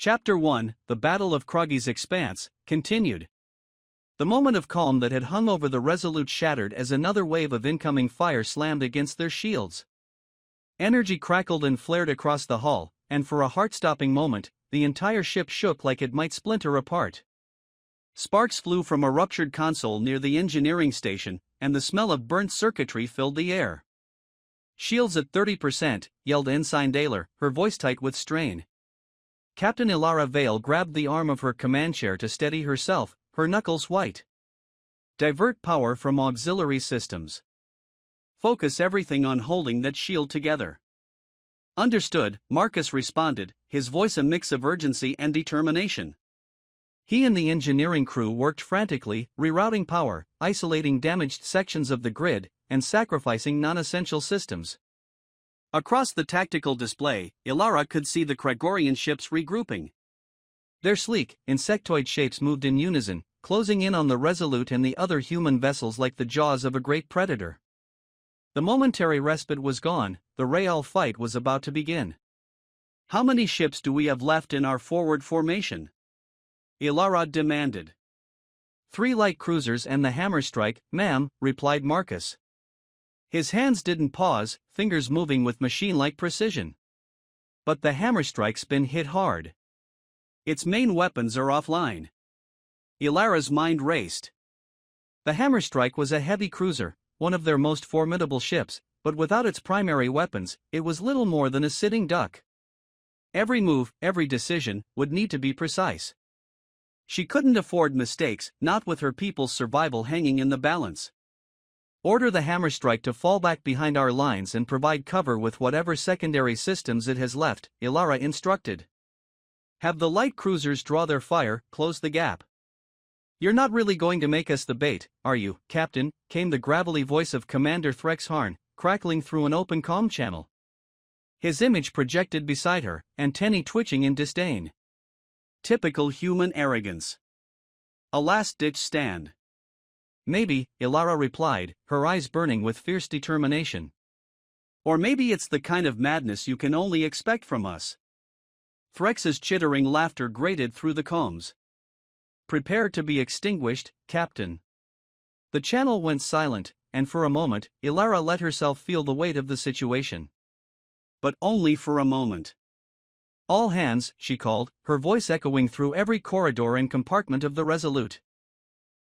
Chapter 1, The Battle of Craggy's Expanse, continued. The moment of calm that had hung over the Resolute shattered as another wave of incoming fire slammed against their shields. Energy crackled and flared across the hull, and for a heart-stopping moment, the entire ship shook like it might splinter apart. Sparks flew from a ruptured console near the engineering station, and the smell of burnt circuitry filled the air. "Shields at 30%, yelled Ensign Daler, her voice tight with strain. Captain Ilara Vale grabbed the arm of her command chair to steady herself, her knuckles white. "Divert power from auxiliary systems. Focus everything on holding that shield together." "Understood," Marcus responded, his voice a mix of urgency and determination. He and the engineering crew worked frantically, rerouting power, isolating damaged sections of the grid, and sacrificing non-essential systems. Across the tactical display, Ilara could see the Cragorian ships regrouping. Their sleek, insectoid shapes moved in unison, closing in on the Resolute and the other human vessels like the jaws of a great predator. The momentary respite was gone, the real fight was about to begin. "How many ships do we have left in our forward formation?" Ilara demanded. "3 light cruisers and the Hammerstrike, ma'am," replied Marcus. His hands didn't pause, fingers moving with machine-like precision. "But the Hammerstrike's been hit hard. Its main weapons are offline." Ilara's mind raced. The Hammerstrike was a heavy cruiser, one of their most formidable ships, but without its primary weapons, it was little more than a sitting duck. Every move, every decision, would need to be precise. She couldn't afford mistakes, not with her people's survival hanging in the balance. "Order the Hammerstrike to fall back behind our lines and provide cover with whatever secondary systems it has left," Ilara instructed. "Have the light cruisers draw their fire, close the gap." "You're not really going to make us the bait, are you, Captain?" came the gravelly voice of Commander Threxharn, crackling through an open comm channel. His image projected beside her, antennae twitching in disdain. Typical human arrogance. A last-ditch stand. "Maybe," Ilara replied, her eyes burning with fierce determination. "Or maybe it's the kind of madness you can only expect from us." Threx's chittering laughter grated through the comms. "Prepare to be extinguished, Captain." The channel went silent, and for a moment, Ilara let herself feel the weight of the situation. But only for a moment. "All hands," she called, her voice echoing through every corridor and compartment of the Resolute.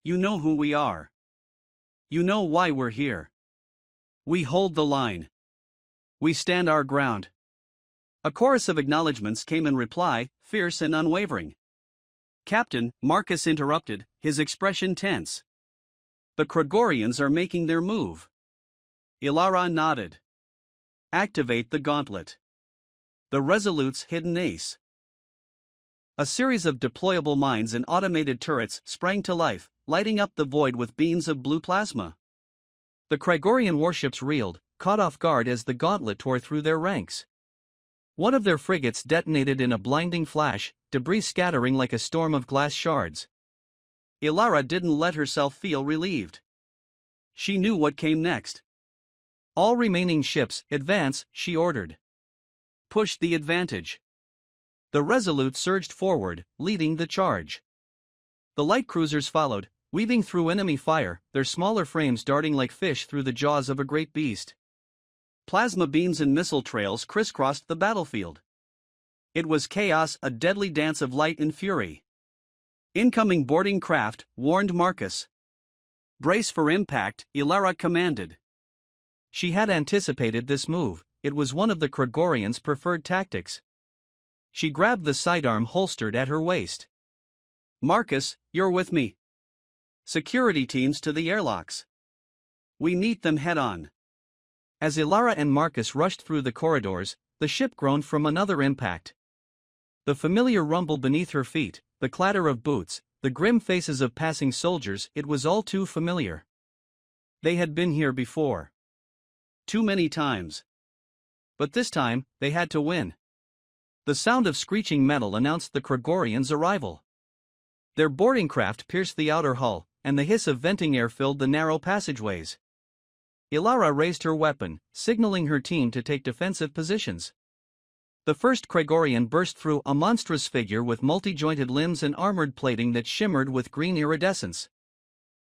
"You know who we are. You know why we're here. We hold the line. We stand our ground." A chorus of acknowledgements came in reply, fierce and unwavering. "Captain," Marcus interrupted, his expression tense. "The Cragorians are making their move." Ilara nodded. "Activate the gauntlet. The Resolute's hidden ace." A series of deployable mines and automated turrets sprang to life, lighting up the void with beams of blue plasma. The Cragorian warships reeled, caught off guard as the gauntlet tore through their ranks. One of their frigates detonated in a blinding flash, debris scattering like a storm of glass shards. Ilara didn't let herself feel relieved. She knew what came next. "All remaining ships, advance," she ordered. "Push the advantage." The Resolute surged forward, leading the charge. The light cruisers followed, weaving through enemy fire, their smaller frames darting like fish through the jaws of a great beast. Plasma beams and missile trails crisscrossed the battlefield. It was chaos, a deadly dance of light and fury. "Incoming boarding craft," warned Marcus. "Brace for impact," Ilara commanded. She had anticipated this move, it was one of the Cragorians' preferred tactics. She grabbed the sidearm holstered at her waist. "Marcus, you're with me. Security teams to the airlocks. We meet them head-on." As Ilara and Marcus rushed through the corridors, the ship groaned from another impact. The familiar rumble beneath her feet, the clatter of boots, the grim faces of passing soldiers, it was all too familiar. They had been here before. Too many times. But this time, they had to win. The sound of screeching metal announced the Cragorians' arrival. Their boarding craft pierced the outer hull, and the hiss of venting air filled the narrow passageways. Ilara raised her weapon, signaling her team to take defensive positions. The first Cragorian burst through, a monstrous figure with multi-jointed limbs and armored plating that shimmered with green iridescence.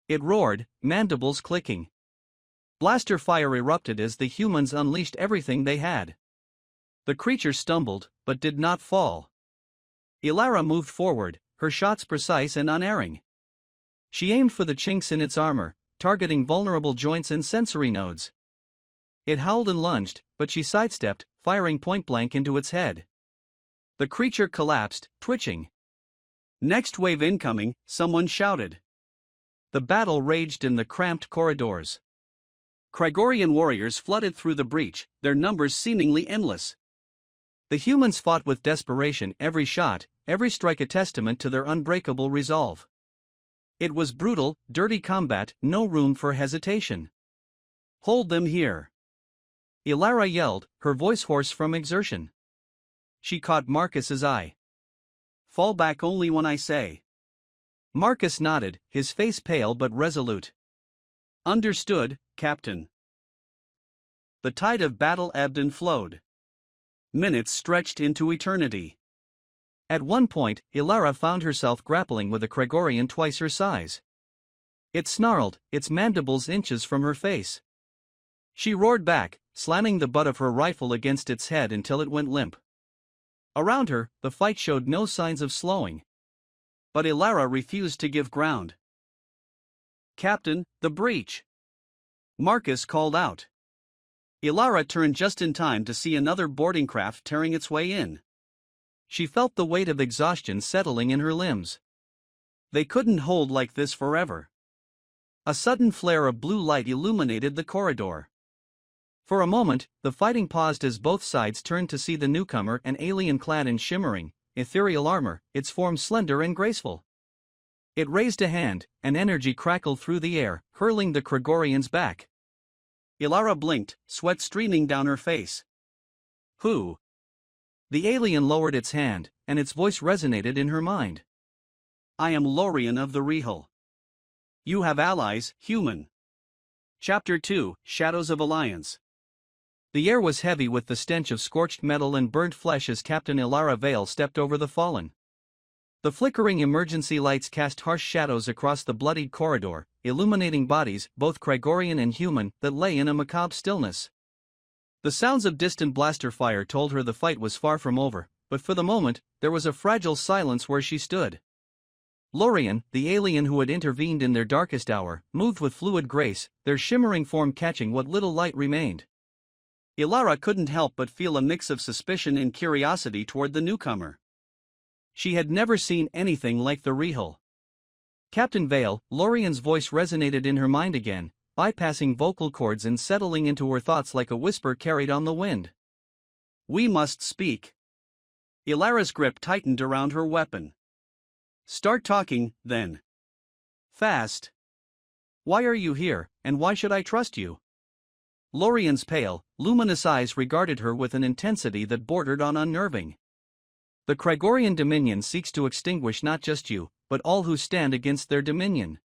It roared, mandibles clicking. Blaster fire erupted as the humans unleashed everything they had. The creature stumbled, but did not fall. Ilara moved forward, her shots precise and unerring. She aimed for the chinks in its armor, targeting vulnerable joints and sensory nodes. It howled and lunged, but she sidestepped, firing point-blank into its head. The creature collapsed, twitching. "Next wave incoming," someone shouted. The battle raged in the cramped corridors. Cragorian warriors flooded through the breach, their numbers seemingly endless. The humans fought with desperation, every shot, every strike a testament to their unbreakable resolve. It was brutal, dirty combat, no room for hesitation. "Hold them here!" Ilara yelled, her voice hoarse from exertion. She caught Marcus's eye. "Fall back only when I say." Marcus nodded, his face pale but resolute. "Understood, Captain." The tide of battle ebbed and flowed. Minutes stretched into eternity. At one point, Ilara found herself grappling with a Cragorian twice her size. It snarled, its mandibles inches from her face. She roared back, slamming the butt of her rifle against its head until it went limp. Around her, the fight showed no signs of slowing. But Ilara refused to give ground. "Captain, the breach!" Marcus called out. Ilara turned just in time to see another boarding craft tearing its way in. She felt the weight of exhaustion settling in her limbs. They couldn't hold like this forever. A sudden flare of blue light illuminated the corridor. For a moment, the fighting paused as both sides turned to see the newcomer, an alien clad in shimmering, ethereal armor, its form slender and graceful. It raised a hand, and energy crackled through the air, hurling the Cragorians back. Ilara blinked, sweat streaming down her face. "Who?" The alien lowered its hand, and its voice resonated in her mind. "I am Lorien of the Rehal. You have allies, human." Chapter 2, Shadows of Alliance. The air was heavy with the stench of scorched metal and burnt flesh as Captain Ilara Vale stepped over the fallen. The flickering emergency lights cast harsh shadows across the bloodied corridor, illuminating bodies, both Cragorian and human, that lay in a macabre stillness. The sounds of distant blaster fire told her the fight was far from over, but for the moment, there was a fragile silence where she stood. Lorien, the alien who had intervened in their darkest hour, moved with fluid grace, their shimmering form catching what little light remained. Ilara couldn't help but feel a mix of suspicion and curiosity toward the newcomer. She had never seen anything like the Rehal. "Captain Vale," Lorien's voice resonated in her mind again, bypassing vocal cords and settling into her thoughts like a whisper carried on the wind. "We must speak." Ilara's grip tightened around her weapon. "Start talking, then. Fast. Why are you here, and why should I trust you?" Lorien's pale, luminous eyes regarded her with an intensity that bordered on unnerving. "The Cragorian Dominion seeks to extinguish not just you, but all who stand against their dominion.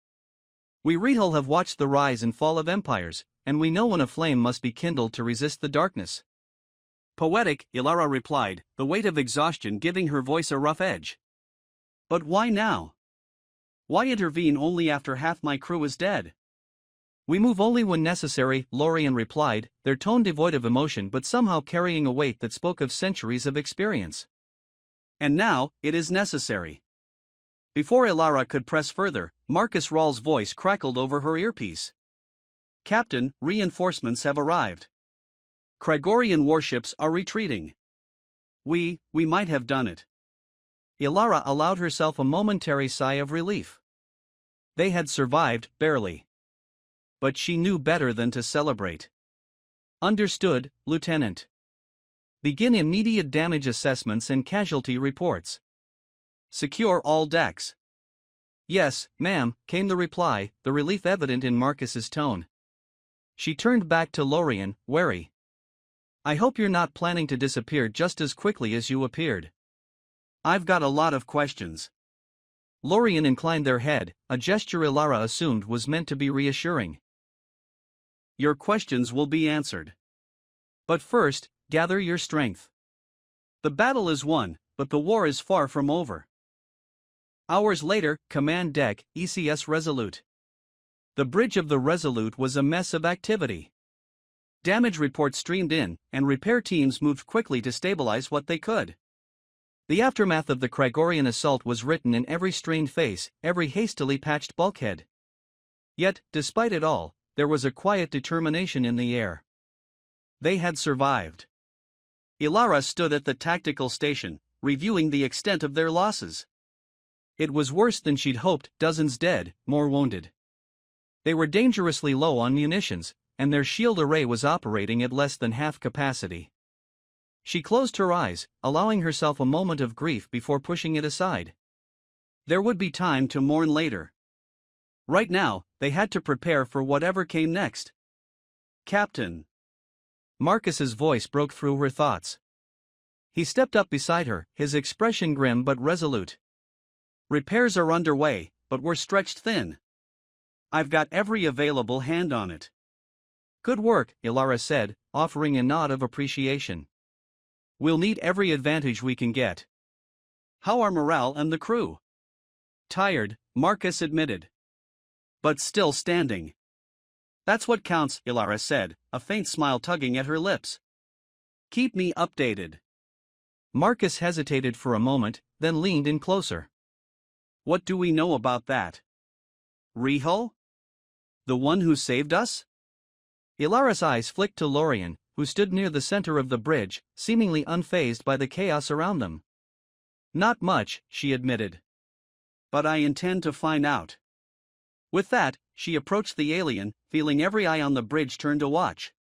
We Rehal have watched the rise and fall of empires, and we know when a flame must be kindled to resist the darkness." "Poetic," Ilara replied, the weight of exhaustion giving her voice a rough edge. "But why now? Why intervene only after half my crew is dead?" "We move only when necessary," Lorien replied, their tone devoid of emotion but somehow carrying a weight that spoke of centuries of experience. "And now, it is necessary." Before Ilara could press further, Marcus Rawl's voice crackled over her earpiece. "Captain, reinforcements have arrived. Cragorian warships are retreating. We might have done it." Ilara allowed herself a momentary sigh of relief. They had survived, barely. But she knew better than to celebrate. "Understood, Lieutenant. Begin immediate damage assessments and casualty reports. Secure all decks." "Yes, ma'am," came the reply, the relief evident in Marcus's tone. She turned back to Lorien, wary. "I hope you're not planning to disappear just as quickly as you appeared." "I've got a lot of questions." Lorien inclined their head, a gesture Ilara assumed was meant to be reassuring. "Your questions will be answered. But first, gather your strength. The battle is won, but the war is far from over. Hours later, command deck, ECS Resolute. The bridge of the Resolute was a mess of activity. Damage reports streamed in, and repair teams moved quickly to stabilize what they could. The aftermath of the Cragorian assault was written in every strained face, every hastily patched bulkhead. Yet, despite it all, there was a quiet determination in the air. They had survived. Ilara stood at the tactical station, reviewing the extent of their losses. It was worse than she'd hoped, dozens dead, more wounded. They were dangerously low on munitions, and their shield array was operating at less than half capacity. She closed her eyes, allowing herself a moment of grief before pushing it aside. There would be time to mourn later. Right now, they had to prepare for whatever came next. Captain. Marcus's voice broke through her thoughts. He stepped up beside her, his expression grim but resolute. Repairs are underway, but we're stretched thin. I've got every available hand on it. Good work, Ilara said, offering a nod of appreciation. We'll need every advantage we can get. How are morale and the crew? Tired, Marcus admitted. But still standing. That's what counts, Ilara said, a faint smile tugging at her lips. Keep me updated. Marcus hesitated for a moment, then leaned in closer. What do we know about that? Rihal? The one who saved us? Ilara's eyes flicked to Lorien, who stood near the center of the bridge, seemingly unfazed by the chaos around them. Not much, she admitted. But I intend to find out. With that, she approached the alien, feeling every eye on the bridge turn to watch.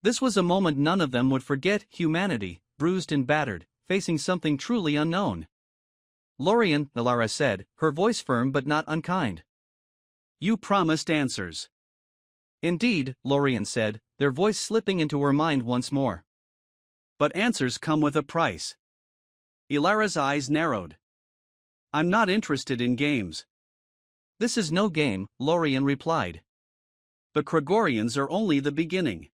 This was a moment none of them would forget. Humanity, bruised and battered, facing something truly unknown. Lorien, Ilara said, her voice firm but not unkind. You promised answers. Indeed, Lorien said, their voice slipping into her mind once more. But answers come with a price. Ilara's eyes narrowed. I'm not interested in games. This is no game, Lorien replied. The Cragorians are only the beginning.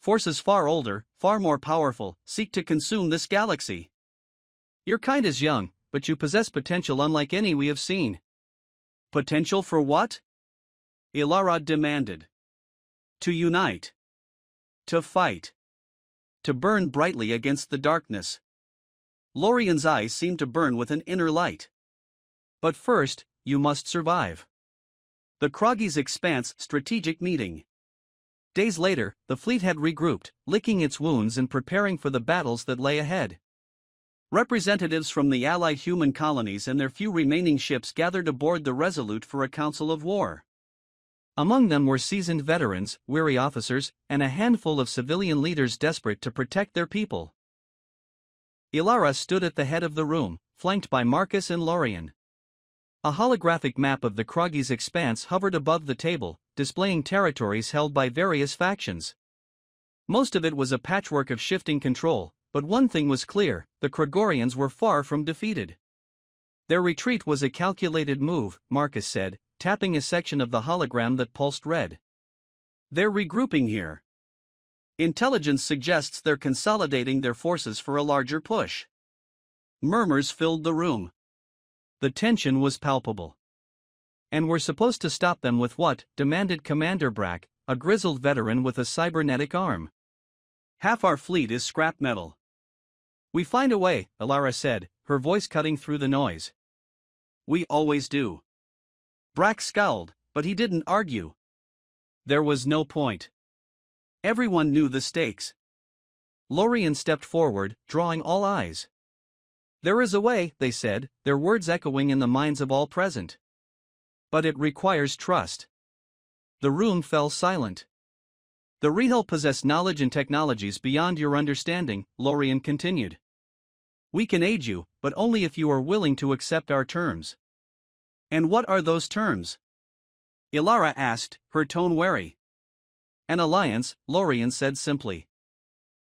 Forces far older, far more powerful, seek to consume this galaxy. Your kind is young, but you possess potential unlike any we have seen. Potential for what? Ilara demanded. To unite. To fight. To burn brightly against the darkness. Lorien's eyes seemed to burn with an inner light. But first, you must survive. The Craggy's Expanse strategic meeting. Days later, the fleet had regrouped, licking its wounds and preparing for the battles that lay ahead. Representatives from the allied human colonies and their few remaining ships gathered aboard the Resolute for a council of war. Among them were seasoned veterans, weary officers, and a handful of civilian leaders desperate to protect their people. Ilara stood at the head of the room, flanked by Marcus and Lorien. A holographic map of the Craggy's Expanse hovered above the table, displaying territories held by various factions. Most of it was a patchwork of shifting control, but one thing was clear: the Cragorians were far from defeated. Their retreat was a calculated move, Marcus said, tapping a section of the hologram that pulsed red. They're regrouping here. Intelligence suggests they're consolidating their forces for a larger push. Murmurs filled the room. The tension was palpable. And we're supposed to stop them with what? Demanded Commander Brack, a grizzled veteran with a cybernetic arm. Half our fleet is scrap metal. We find a way, Ilara said, her voice cutting through the noise. We always do. Brack scowled, but he didn't argue. There was no point. Everyone knew the stakes. Lorien stepped forward, drawing all eyes. There is a way, they said, their words echoing in the minds of all present. But it requires trust. The room fell silent. The Rihal possess knowledge and technologies beyond your understanding, Lorien continued. We can aid you, but only if you are willing to accept our terms. And what are those terms? Ilara asked, her tone wary. An alliance, Lorien said simply.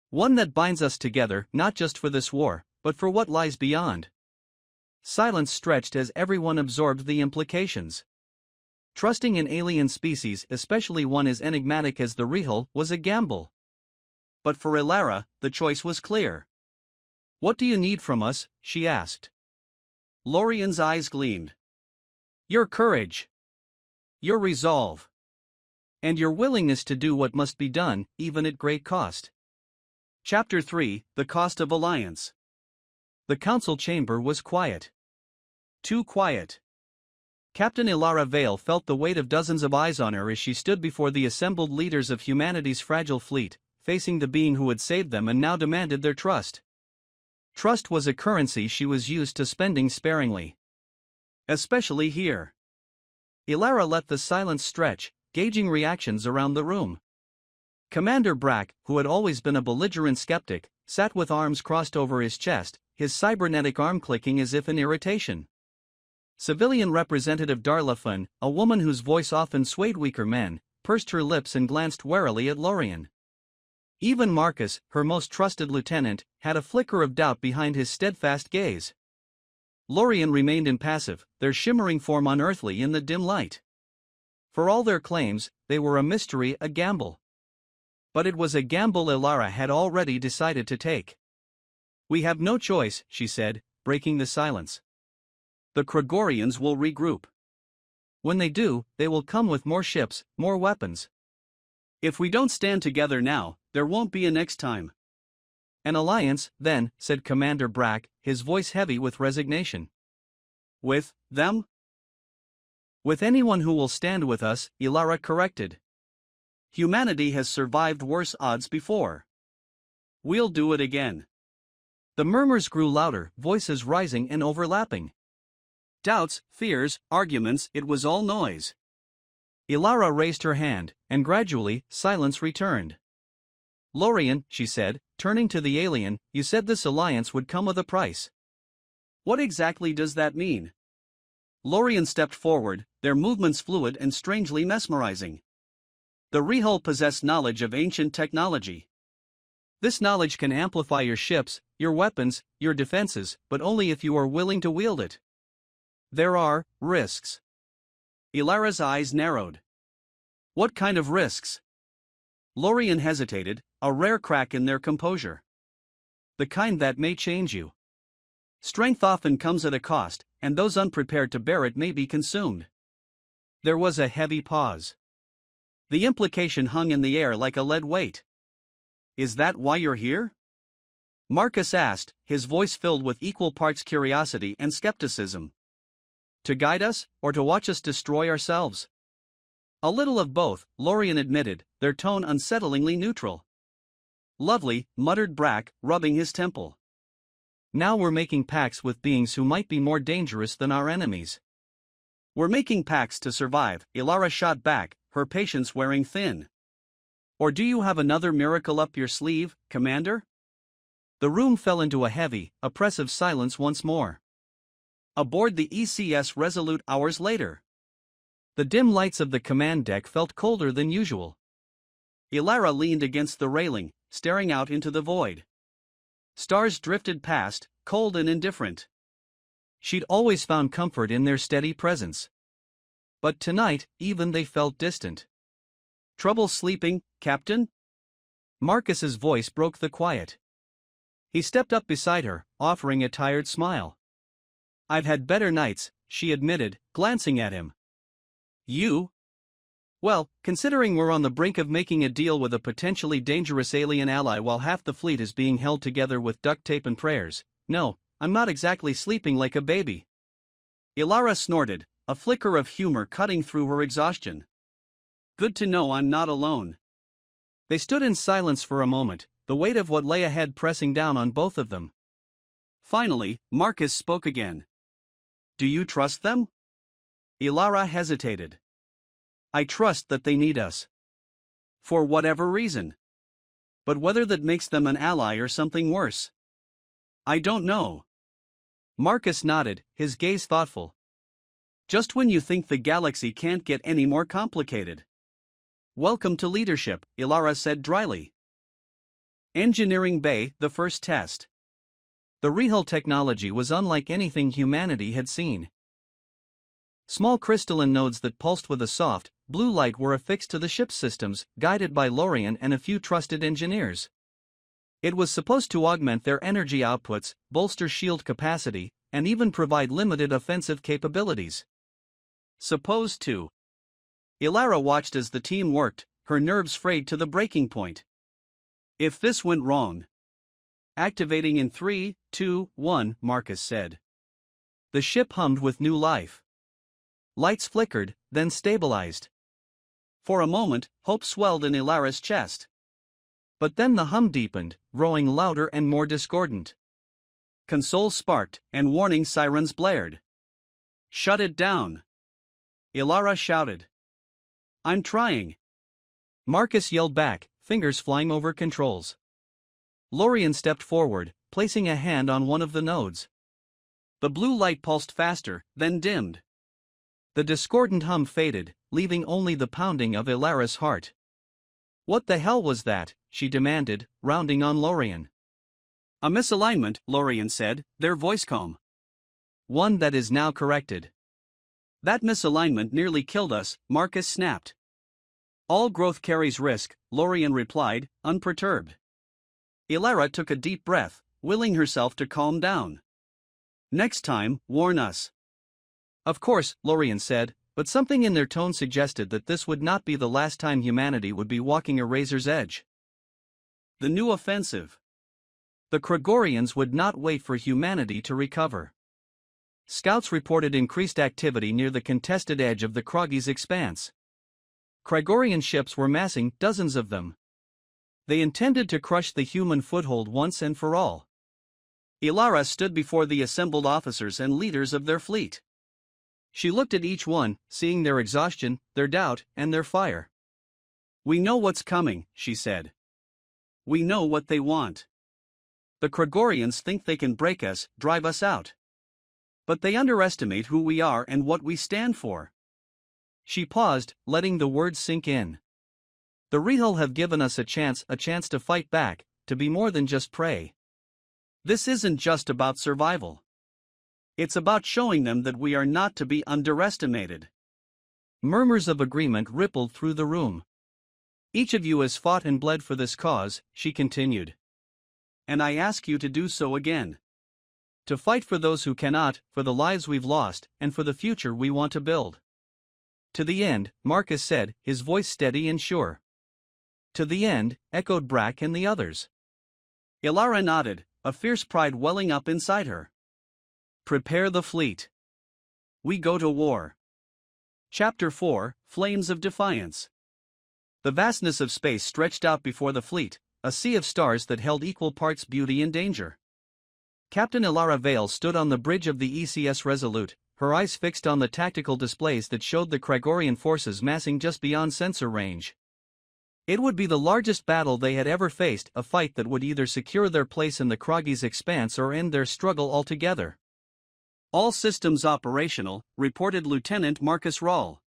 One that binds us together, not just for this war, but for what lies beyond. Silence stretched as everyone absorbed the implications. Trusting an alien species, especially one as enigmatic as the Rihal, was a gamble. But for Ilara, the choice was clear. What do you need from us? She asked. Lorian's eyes gleamed. Your courage. Your resolve. And your willingness to do what must be done, even at great cost. Chapter 3, The Cost of Alliance. The council chamber was quiet. Too quiet. Captain Ilara Vale felt the weight of dozens of eyes on her as she stood before the assembled leaders of humanity's fragile fleet, facing the being who had saved them and now demanded their trust. Trust was a currency she was used to spending sparingly. Especially here. Ilara let the silence stretch, gauging reactions around the room. Commander Brack, who had always been a belligerent skeptic, sat with arms crossed over his chest, his cybernetic arm clicking as if in irritation. Civilian Representative Darla Fun, a woman whose voice often swayed weaker men, pursed her lips and glanced warily at Lorien. Even Marcus, her most trusted lieutenant, had a flicker of doubt behind his steadfast gaze. Lorien remained impassive, their shimmering form unearthly in the dim light. For all their claims, they were a mystery, a gamble. But it was a gamble Ilara had already decided to take. We have no choice, she said, breaking the silence. The Cragorians will regroup. When they do, they will come with more ships, more weapons. If we don't stand together now, there won't be a next time. An alliance, then, said Commander Brack, his voice heavy with resignation. With them? With anyone who will stand with us, Ilara corrected. Humanity has survived worse odds before. We'll do it again. The murmurs grew louder, voices rising and overlapping. Doubts, fears, arguments, it was all noise. Ilara raised her hand, and gradually, silence returned. Lorien, she said, turning to the alien, you said this alliance would come with a price. What exactly does that mean? Lorien stepped forward, their movements fluid and strangely mesmerizing. The Rehul possess knowledge of ancient technology. This knowledge can amplify your ships, your weapons, your defenses, but only if you are willing to wield it. There are risks. Ilara's eyes narrowed. What kind of risks? Lorien hesitated, a rare crack in their composure. The kind that may change you. Strength often comes at a cost, and those unprepared to bear it may be consumed. There was a heavy pause. The implication hung in the air like a lead weight. Is that why you're here? Marcus asked, his voice filled with equal parts curiosity and skepticism. To guide us, or to watch us destroy ourselves? A little of both, Lorien admitted, their tone unsettlingly neutral. Lovely, muttered Brack, rubbing his temple. Now we're making pacts with beings who might be more dangerous than our enemies. We're making pacts to survive, Ilara shot back, her patience wearing thin. Or do you have another miracle up your sleeve, Commander? The room fell into a heavy, oppressive silence once more. Aboard the ECS Resolute hours later. The dim lights of the command deck felt colder than usual. Ilara leaned against the railing, staring out into the void. Stars drifted past, cold and indifferent. She'd always found comfort in their steady presence. But tonight, even they felt distant. Trouble sleeping, Captain? Marcus's voice broke the quiet. He stepped up beside her, offering a tired smile. I've had better nights, she admitted, glancing at him. You? Well, considering we're on the brink of making a deal with a potentially dangerous alien ally while half the fleet is being held together with duct tape and prayers, no, I'm not exactly sleeping like a baby. Ilara snorted, a flicker of humor cutting through her exhaustion. Good to know I'm not alone. They stood in silence for a moment, the weight of what lay ahead pressing down on both of them. Finally, Marcus spoke again. Do you trust them? Ilara hesitated. I trust that they need us. For whatever reason. But whether that makes them an ally or something worse, I don't know. Marcus nodded, his gaze thoughtful. Just when you think the galaxy can't get any more complicated. Welcome to leadership, Ilara said dryly. Engineering Bay, the first test. The Rehul technology was unlike anything humanity had seen. Small crystalline nodes that pulsed with a soft, blue light were affixed to the ship's systems, guided by Lorien and a few trusted engineers. It was supposed to augment their energy outputs, bolster shield capacity, and even provide limited offensive capabilities. Supposed to. Ilara watched as the team worked, her nerves frayed to the breaking point. If this went wrong. Activating in 3, 2, 1, Marcus said. The ship hummed with new life. Lights flickered, then stabilized. For a moment, hope swelled in Ilara's chest. But then the hum deepened, growing louder and more discordant. Consoles sparked, and warning sirens blared. Shut it down! Ilara shouted. I'm trying. Marcus yelled back, fingers flying over controls. Lorien stepped forward, placing a hand on one of the nodes. The blue light pulsed faster, then dimmed. The discordant hum faded, leaving only the pounding of Ilara's heart. What the hell was that? She demanded, rounding on Lorien. A misalignment, Lorien said, their voice calm. One that is now corrected. That misalignment nearly killed us, Marcus snapped. All growth carries risk, Lorien replied, unperturbed. Ilara took a deep breath, willing herself to calm down. Next time, warn us. Of course, Lorien said, but something in their tone suggested that this would not be the last time humanity would be walking a razor's edge. The new offensive. The Cragorians would not wait for humanity to recover. Scouts reported increased activity near the contested edge of the Craggy's expanse. Cragorian ships were massing, dozens of them. They intended to crush the human foothold once and for all. Ilara stood before the assembled officers and leaders of their fleet. She looked at each one, seeing their exhaustion, their doubt, and their fire. We know what's coming, she said. We know what they want. The Cragorians think they can break us, drive us out. But they underestimate who we are and what we stand for. She paused, letting the words sink in. The Rehal have given us a chance to fight back, to be more than just prey. This isn't just about survival. It's about showing them that we are not to be underestimated. Murmurs of agreement rippled through the room. Each of you has fought and bled for this cause, she continued. And I ask you to do so again. To fight for those who cannot, for the lives we've lost, and for the future we want to build. To the end, Marcus said, his voice steady and sure. To the end, echoed Brack and the others. Ilara nodded, a fierce pride welling up inside her. Prepare the fleet. We go to war. Chapter 4, Flames of Defiance. The vastness of space stretched out before the fleet, a sea of stars that held equal parts beauty and danger. Captain Ilara Vale stood on the bridge of the ECS Resolute, her eyes fixed on the tactical displays that showed the Cragorian forces massing just beyond sensor range. It would be the largest battle they had ever faced, a fight that would either secure their place in the Craggy's expanse or end their struggle altogether. All systems operational, reported Lieutenant Marcus Rahl.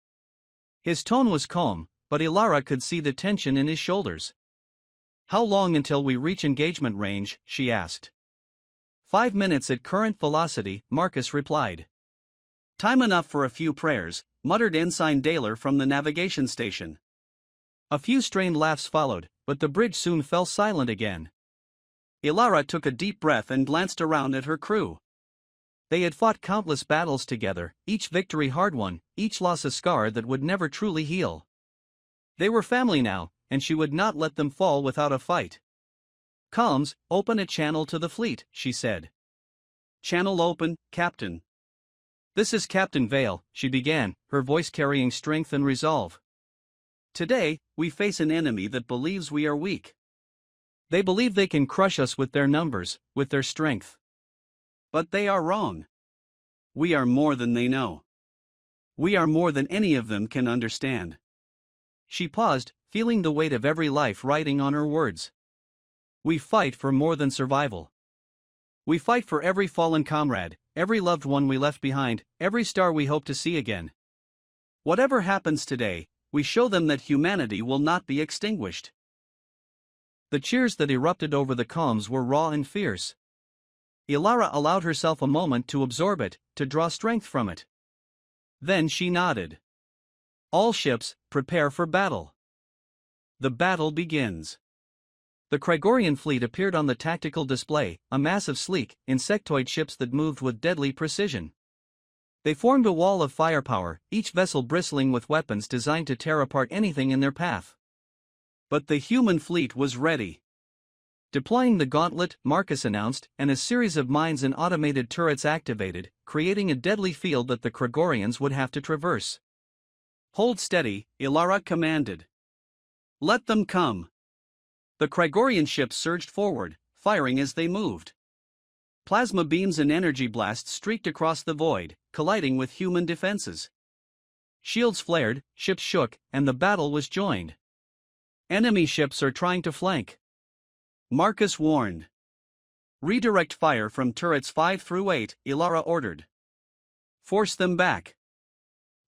His tone was calm, but Ilara could see the tension in his shoulders. How long until we reach engagement range, she asked. 5 minutes at current velocity, Marcus replied. Time enough for a few prayers, muttered Ensign Daler from the navigation station. A few strained laughs followed, but the bridge soon fell silent again. Ilara took a deep breath and glanced around at her crew. They had fought countless battles together, each victory hard won, each loss a scar that would never truly heal. They were family now, and she would not let them fall without a fight. Comms, open a channel to the fleet, she said. Channel open, Captain. This is Captain Vale, she began, her voice carrying strength and resolve. Today, we face an enemy that believes we are weak. They believe they can crush us with their numbers, with their strength. But they are wrong. We are more than they know. We are more than any of them can understand. She paused, feeling the weight of every life riding on her words. We fight for more than survival. We fight for every fallen comrade, every loved one we left behind, every star we hope to see again. Whatever happens today, we show them that humanity will not be extinguished. The cheers that erupted over the comms were raw and fierce. Ilara allowed herself a moment to absorb it, to draw strength from it. Then she nodded. All ships, prepare for battle. The battle begins. The Cragorian fleet appeared on the tactical display, a mass of sleek, insectoid ships that moved with deadly precision. They formed a wall of firepower, each vessel bristling with weapons designed to tear apart anything in their path. But the human fleet was ready. Deploying the gauntlet, Marcus announced, and a series of mines and automated turrets activated, creating a deadly field that the Cragorians would have to traverse. "Hold steady," Ilara commanded. "Let them come." The Cragorian ships surged forward, firing as they moved. Plasma beams and energy blasts streaked across the void, colliding with human defenses. Shields flared, ships shook, and the battle was joined. "Enemy ships are trying to flank," Marcus warned. "Redirect fire from turrets 5 through 8, Ilara ordered. "Force them back."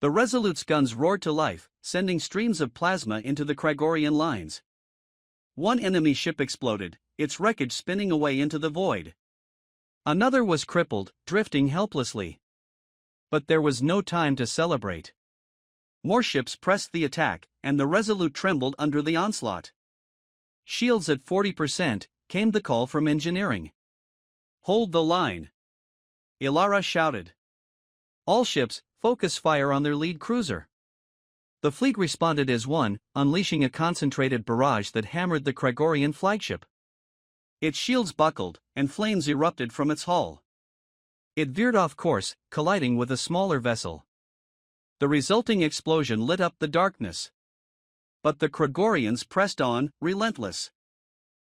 The Resolute's guns roared to life, sending streams of plasma into the Cragorian lines. One enemy ship exploded, its wreckage spinning away into the void. Another was crippled, drifting helplessly. But there was no time to celebrate. More ships pressed the attack, and the Resolute trembled under the onslaught. Shields at 40%, came the call from engineering. "Hold the line," Ilara shouted. "All ships, focus fire on their lead cruiser." The fleet responded as one, unleashing a concentrated barrage that hammered the Cragorian flagship. Its shields buckled, and flames erupted from its hull. It veered off course, colliding with a smaller vessel. The resulting explosion lit up the darkness. But the Cragorians pressed on, relentless.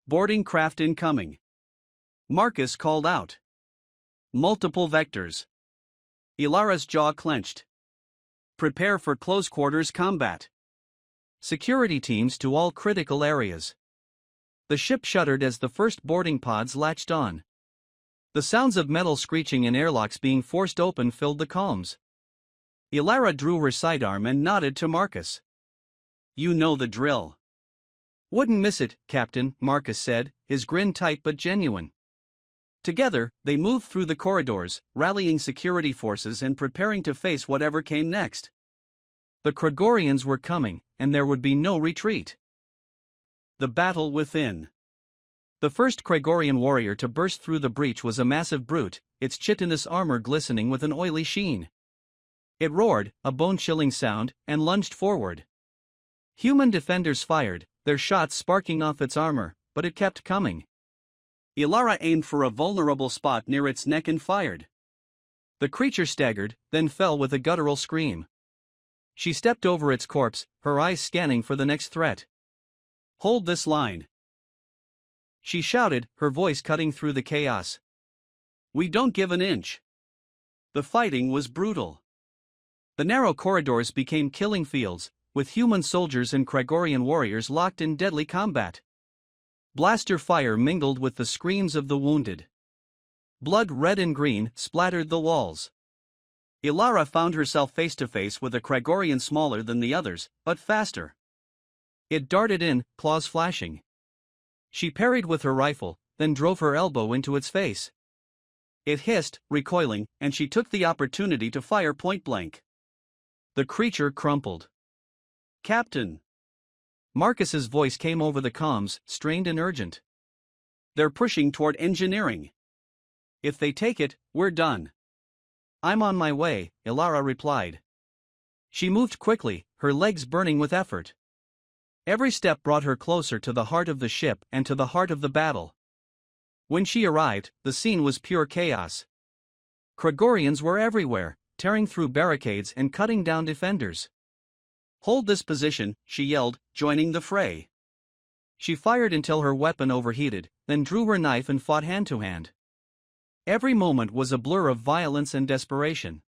"Boarding craft incoming," Marcus called out. "Multiple vectors." Ilara's jaw clenched. "Prepare for close-quarters combat. Security teams to all critical areas." The ship shuddered as the first boarding pods latched on. The sounds of metal screeching and airlocks being forced open filled the calms. Ilara drew her sidearm and nodded to Marcus. "You know the drill." "Wouldn't miss it, Captain," Marcus said, his grin tight but genuine. Together, they moved through the corridors, rallying security forces and preparing to face whatever came next. The Cragorians were coming, and there would be no retreat. The battle within. The first Cragorian warrior to burst through the breach was a massive brute, its chitinous armor glistening with an oily sheen. It roared, a bone-chilling sound, and lunged forward. Human defenders fired, their shots sparking off its armor, but it kept coming. Ilara aimed for a vulnerable spot near its neck and fired. The creature staggered, then fell with a guttural scream. She stepped over its corpse, her eyes scanning for the next threat. "Hold this line," she shouted, her voice cutting through the chaos. "We don't give an inch." The fighting was brutal. The narrow corridors became killing fields, with human soldiers and Cragorian warriors locked in deadly combat. Blaster fire mingled with the screams of the wounded. Blood red and green splattered the walls. Ilara found herself face to face with a Cragorian smaller than the others, but faster. It darted in, claws flashing. She parried with her rifle, then drove her elbow into its face. It hissed, recoiling, and she took the opportunity to fire point blank. The creature crumpled. "Captain!" Marcus's voice came over the comms, strained and urgent. "They're pushing toward engineering. If they take it, we're done." "I'm on my way," Ilara replied. She moved quickly, her legs burning with effort. Every step brought her closer to the heart of the ship and to the heart of the battle. When she arrived, the scene was pure chaos. Cragorians were everywhere, tearing through barricades and cutting down defenders. "Hold this position," she yelled, joining the fray. She fired until her weapon overheated, then drew her knife and fought hand to hand. Every moment was a blur of violence and desperation.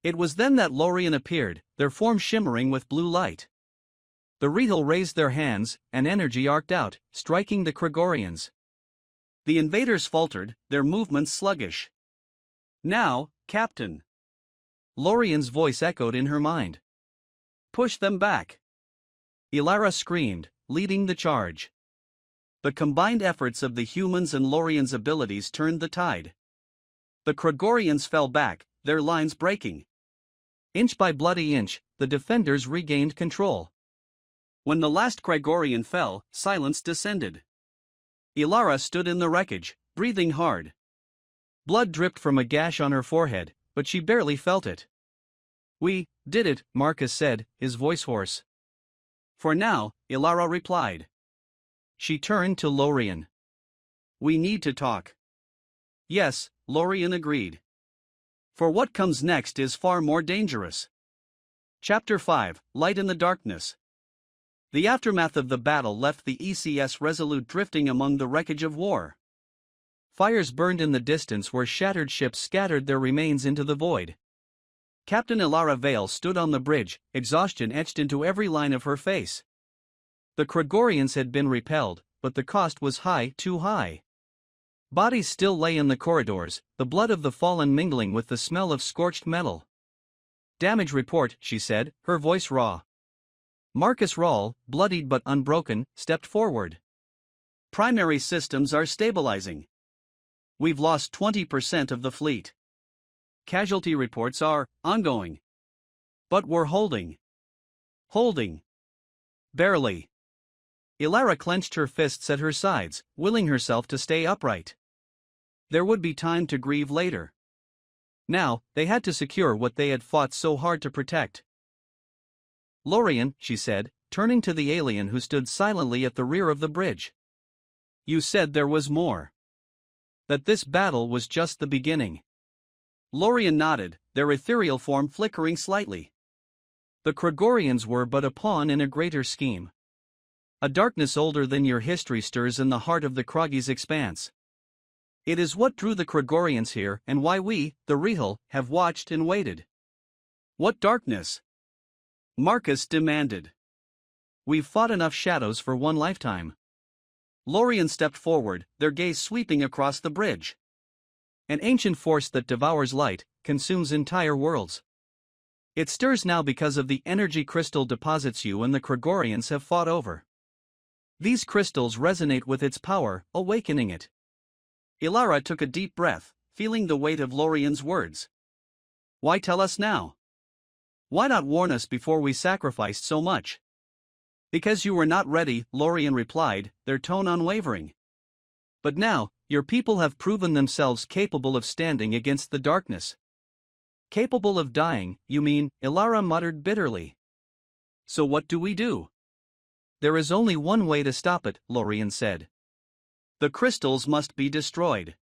It was then that Lorien appeared, their form shimmering with blue light. The Rehel raised their hands, and energy arced out, striking the Cragorians. The invaders faltered, their movements sluggish. "Now, Captain!" Lorien's voice echoed in her mind. "Push them back!" Ilara screamed, leading the charge. The combined efforts of the humans and Lorien's abilities turned the tide. The Cragorians fell back, their lines breaking. Inch by bloody inch, the defenders regained control. When the last Cragorian fell, silence descended. Ilara stood in the wreckage, breathing hard. Blood dripped from a gash on her forehead, but she barely felt it. "We did it," Marcus said, his voice hoarse. "For now," Ilara replied. She turned to Lorien. "We need to talk." "Yes," Lorien agreed. "For what comes next is far more dangerous." Chapter 5, Light in the Darkness. The aftermath of the battle left the ECS Resolute drifting among the wreckage of war. Fires burned in the distance where shattered ships scattered their remains into the void. Captain Ilara Vale stood on the bridge, exhaustion etched into every line of her face. The Cragorians had been repelled, but the cost was high, too high. Bodies still lay in the corridors, the blood of the fallen mingling with the smell of scorched metal. "Damage report," she said, her voice raw. Marcus Rawl, bloodied but unbroken, stepped forward. "Primary systems are stabilizing. We've lost 20% of the fleet. Casualty reports are ongoing. But we're holding. Holding. Barely." Ilara clenched her fists at her sides, willing herself to stay upright. There would be time to grieve later. Now, they had to secure what they had fought so hard to protect. "Lorien," she said, turning to the alien who stood silently at the rear of the bridge. "You said there was more. That this battle was just the beginning." Lorien nodded, their ethereal form flickering slightly. "The Cragorians were but a pawn in a greater scheme. A darkness older than your history stirs in the heart of the Kragis expanse. It is what drew the Cragorians here and why we, the Rihal, have watched and waited." "What darkness?" Marcus demanded. "We've fought enough shadows for one lifetime." Lorien stepped forward, their gaze sweeping across the bridge. "An ancient force that devours light, consumes entire worlds. It stirs now because of the energy crystal deposits you and the Cragorians have fought over. These crystals resonate with its power, awakening it." Ilara took a deep breath, feeling the weight of Lorien's words. "Why tell us now? Why not warn us before we sacrificed so much?" "Because you were not ready," Lorien replied, their tone unwavering. "But now, your people have proven themselves capable of standing against the darkness." "Capable of dying, you mean," Ilara muttered bitterly. "So what do we do?" "There is only one way to stop it," Lorien said. "The crystals must be destroyed.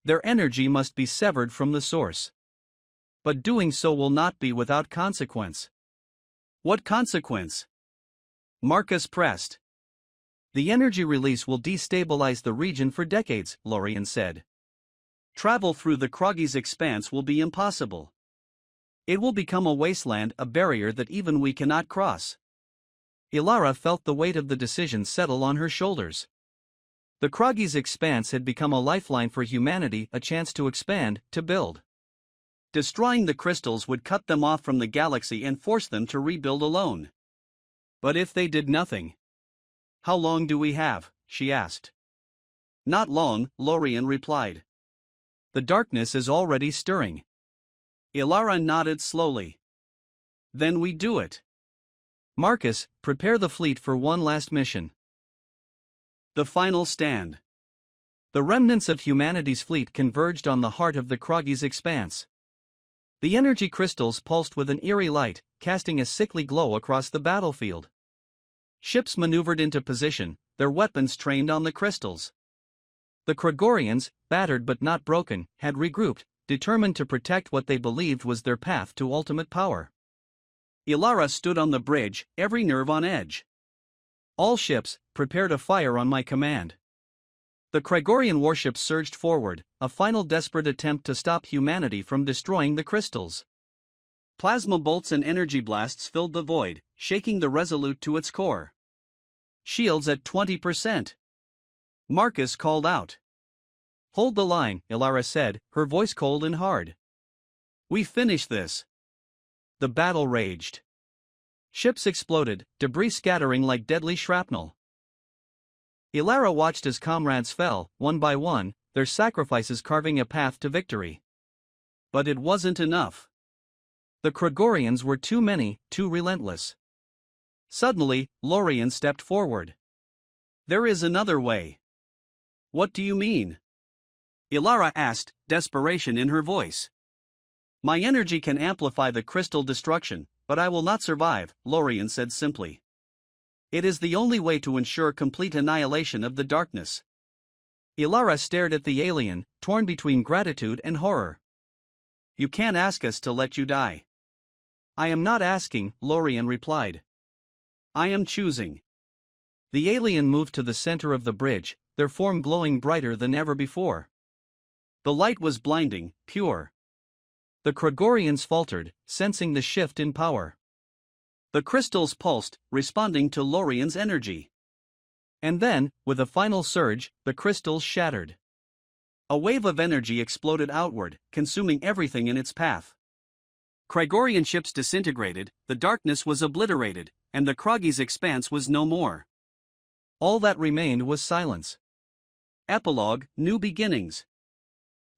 Their energy must be severed from the source. But doing so will not be without consequence." "What consequence?" Marcus pressed. "The energy release will destabilize the region for decades," Lorien said. "Travel through the Kragis expanse will be impossible. It will become a wasteland, a barrier that even we cannot cross." Ilara felt the weight of the decision settle on her shoulders. The Kragis expanse had become a lifeline for humanity, a chance to expand, to build. Destroying the crystals would cut them off from the galaxy and force them to rebuild alone. "But if they did nothing? How long do we have?" she asked. "Not long," Lorien replied. "The darkness is already stirring." Ilara nodded slowly. "Then we do it." "Marcus, prepare the fleet for one last mission." The final stand. The remnants of humanity's fleet converged on the heart of the Kragis expanse. The energy crystals pulsed with an eerie light, casting a sickly glow across the battlefield. Ships maneuvered into position, their weapons trained on the crystals. The Cragorians, battered but not broken, had regrouped, determined to protect what they believed was their path to ultimate power. Ilara stood on the bridge, every nerve on edge. "All ships, prepare to fire on my command." The Cragorian warships surged forward, a final desperate attempt to stop humanity from destroying the crystals. Plasma bolts and energy blasts filled the void, shaking the Resolute to its core. "Shields at 20%. Marcus called out. "Hold the line," Ilara said, her voice cold and hard. "We finish this." The battle raged. Ships exploded, debris scattering like deadly shrapnel. Ilara watched as comrades fell, one by one, their sacrifices carving a path to victory. But it wasn't enough. The Cragorians were too many, too relentless. Suddenly, Lorien stepped forward. "There is another way." What do you mean? Ilara asked, desperation in her voice. My energy can amplify the crystal destruction, but I will not survive, Lorien said simply. It is the only way to ensure complete annihilation of the darkness. Ilara stared at the alien, torn between gratitude and horror. You can't ask us to let you die. I am not asking, Lorien replied. I am choosing. The alien moved to the center of the bridge, their form glowing brighter than ever before. The light was blinding, pure. The Cragorians faltered, sensing the shift in power. The crystals pulsed, responding to Lorien's energy. And then, with a final surge, the crystals shattered. A wave of energy exploded outward, consuming everything in its path. Cragorian ships disintegrated, the darkness was obliterated, and the Kroggy's expanse was no more. All that remained was silence. Epilogue, New Beginnings.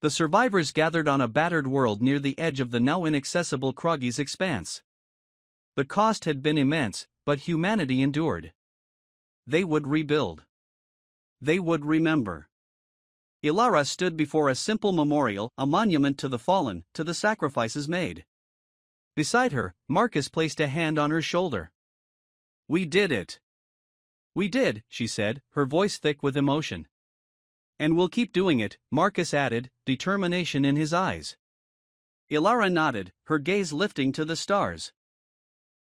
The survivors gathered on a battered world near the edge of the now inaccessible Kroggy's expanse. The cost had been immense, but humanity endured. They would rebuild. They would remember. Ilara stood before a simple memorial, a monument to the fallen, to the sacrifices made. Beside her, Marcus placed a hand on her shoulder. We did it. We did, she said, her voice thick with emotion. And we'll keep doing it, Marcus added, determination in his eyes. Ilara nodded, her gaze lifting to the stars.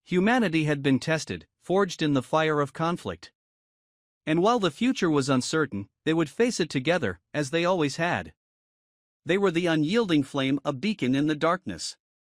Humanity had been tested, forged in the fire of conflict. And while the future was uncertain, they would face it together, as they always had. They were the unyielding flame, a beacon in the darkness.